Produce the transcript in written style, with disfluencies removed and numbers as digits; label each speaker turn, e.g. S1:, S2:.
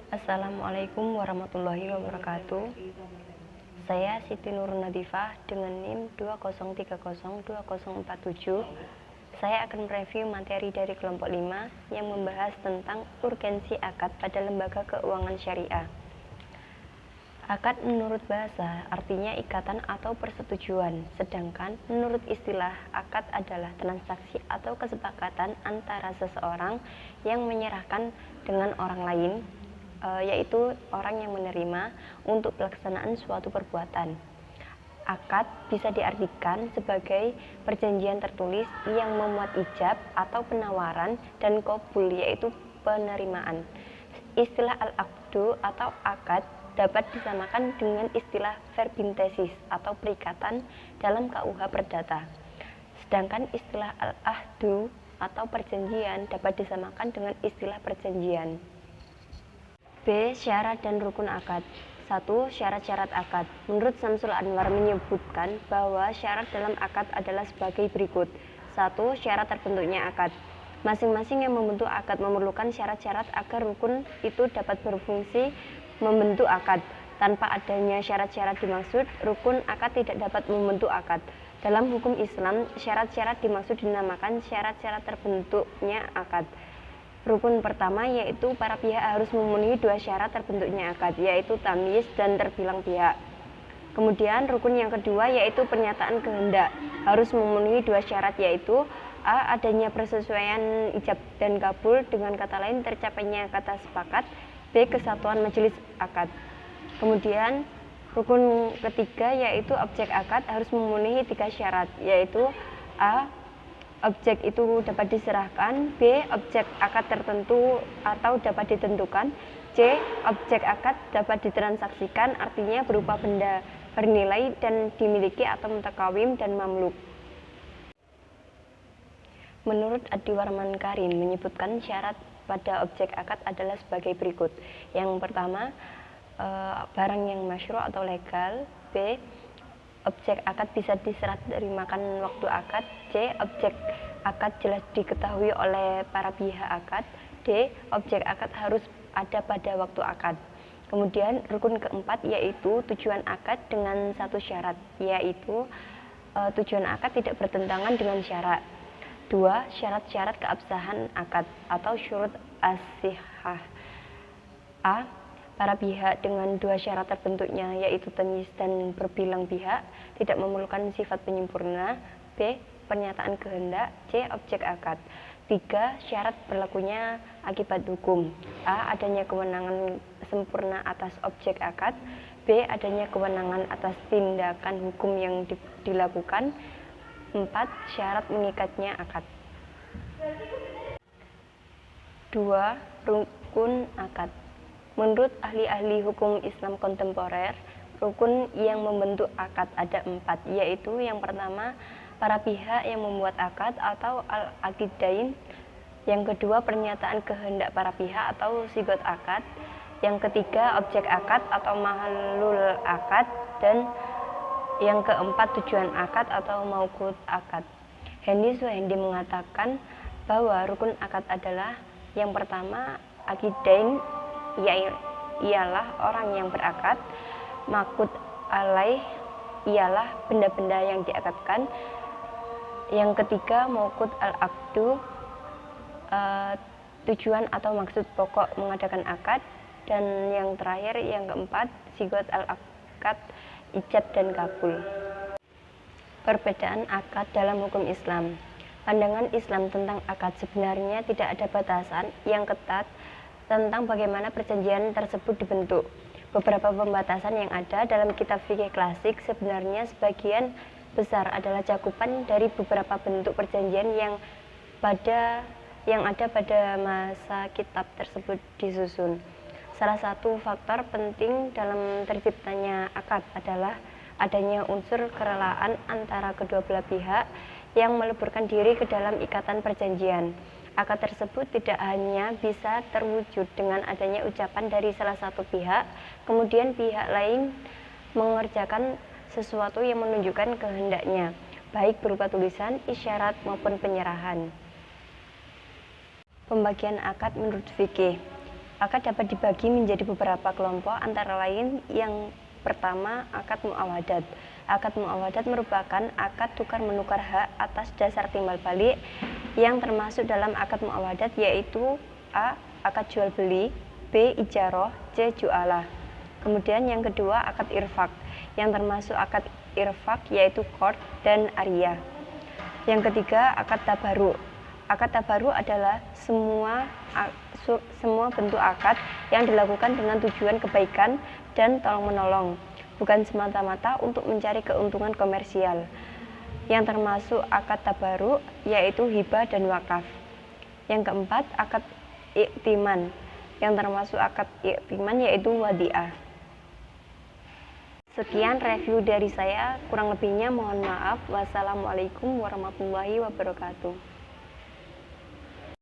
S1: Assalamualaikum warahmatullahi wabarakatuh. Saya Siti Nurun Nadifah dengan NIM 20302047. Saya akan mereview materi dari kelompok 5 yang membahas tentang urgensi akad pada lembaga keuangan syariah. Akad menurut bahasa artinya ikatan atau persetujuan, sedangkan menurut istilah akad adalah transaksi atau kesepakatan antara seseorang yang menyerahkan dengan orang lain, yaitu orang yang menerima untuk pelaksanaan suatu perbuatan. Akad bisa diartikan sebagai perjanjian tertulis yang memuat ijab atau penawaran dan qabul, yaitu penerimaan. Istilah al-aqdu atau akad dapat disamakan dengan istilah verbintesis atau perikatan dalam KUH Perdata. Sedangkan istilah al-ahdu atau perjanjian dapat disamakan dengan istilah perjanjian. B. Syarat dan rukun akad. 1. Syarat-syarat akad. Menurut Syamsul Anwar menyebutkan bahwa syarat dalam akad adalah sebagai berikut. 1. Syarat terbentuknya akad. Masing-masing yang membentuk akad memerlukan syarat-syarat agar rukun itu dapat berfungsi membentuk akad. Tanpa adanya syarat-syarat dimaksud, rukun akad tidak dapat membentuk akad. Dalam hukum Islam, syarat-syarat dimaksud dinamakan syarat-syarat terbentuknya akad. Rukun pertama yaitu para pihak harus memenuhi dua syarat terbentuknya akad, yaitu tamyiz dan terbilang pihak. Kemudian rukun yang kedua yaitu pernyataan kehendak, harus memenuhi dua syarat, yaitu A. Adanya persesuaian ijab dan kabul, dengan kata lain tercapainya kata sepakat. B. Kesatuan majelis akad. Kemudian rukun ketiga yaitu objek akad harus memenuhi tiga syarat, yaitu A. Objek itu dapat diserahkan. B. Objek akad tertentu atau dapat ditentukan. C. Objek akad dapat ditransaksikan, artinya berupa benda bernilai dan dimiliki atau mutakawim dan mamluk. Menurut Adi Warman Karim menyebutkan syarat pada objek akad adalah sebagai berikut. Yang pertama, barang yang masyru' atau legal. B. Objek akad bisa diserah terimakan waktu akad. C. Objek akad jelas diketahui oleh para pihak akad. D. Objek akad harus ada pada waktu akad. Kemudian rukun keempat yaitu tujuan akad dengan satu syarat, yaitu tujuan akad tidak bertentangan dengan syarat. 2. Syarat-syarat keabsahan akad atau syurut as-sihhah. A. Para pihak dengan dua syarat terbentuknya yaitu tamyiz dan berbilang pihak tidak memerlukan sifat penyempurna. B. Pernyataan kehendak. C. Objek akad. 3. Syarat berlakunya akibat hukum. A. Adanya kewenangan sempurna atas objek akad. B. Adanya kewenangan atas tindakan hukum yang dilakukan. 4. Syarat mengikatnya akad. 2. Rukun akad. Menurut ahli-ahli hukum Islam kontemporer, rukun yang membentuk akad ada 4, yaitu yang pertama, para pihak yang membuat akad atau al-aqidain. Yang kedua, pernyataan kehendak para pihak atau sigot akad. Yang ketiga, objek akad atau mahallul akad. Dan yang keempat, tujuan akad atau mauqut akad. Hendy Suhendi mengatakan bahwa rukun akad adalah yang pertama, aqidain, ialah orang yang berakad. Maqud alaih ialah benda-benda yang diakadkan. Yang ketiga, mauqut al-aqdu, tujuan atau maksud pokok mengadakan akad. Dan yang terakhir, yang keempat, sigot al-akad, ijab dan kabul. Perbedaan akad dalam hukum Islam. Pandangan Islam tentang akad sebenarnya tidak ada batasan yang ketat tentang bagaimana perjanjian tersebut dibentuk. Beberapa pembatasan yang ada dalam kitab fikih klasik sebenarnya sebagian besar adalah cakupan dari beberapa bentuk perjanjian yang ada pada masa kitab tersebut disusun. Salah satu faktor penting dalam terciptanya akad adalah adanya unsur kerelaan antara kedua belah pihak yang meleburkan diri ke dalam ikatan perjanjian. Akad tersebut tidak hanya bisa terwujud dengan adanya ucapan dari salah satu pihak, kemudian pihak lain mengerjakan sesuatu yang menunjukkan kehendaknya, baik berupa tulisan, isyarat, maupun penyerahan. Pembagian akad menurut fikih. Akad dapat dibagi menjadi beberapa kelompok, antara lain yang pertama, akad muawadat. Akad muawadat merupakan akad tukar-menukar hak atas dasar timbal balik yang termasuk dalam akad muawadat, yaitu A. Akad jual beli, B. Ijaroh, C. Jualah. Kemudian yang kedua, akad irfak, yang termasuk akad irfak yaitu qard dan ariyah. Yang ketiga, akad tabaruk. Akad tabaruk adalah semua bentuk akad yang dilakukan dengan tujuan kebaikan dan tolong-menolong, bukan semata-mata untuk mencari keuntungan komersial. Yang termasuk akad tabaruk yaitu hibah dan wakaf. Yang keempat, akad iktiman. Yang termasuk akad iktiman yaitu wadi'ah. Sekian review dari saya, kurang lebihnya mohon maaf. Wassalamualaikum warahmatullahi wabarakatuh.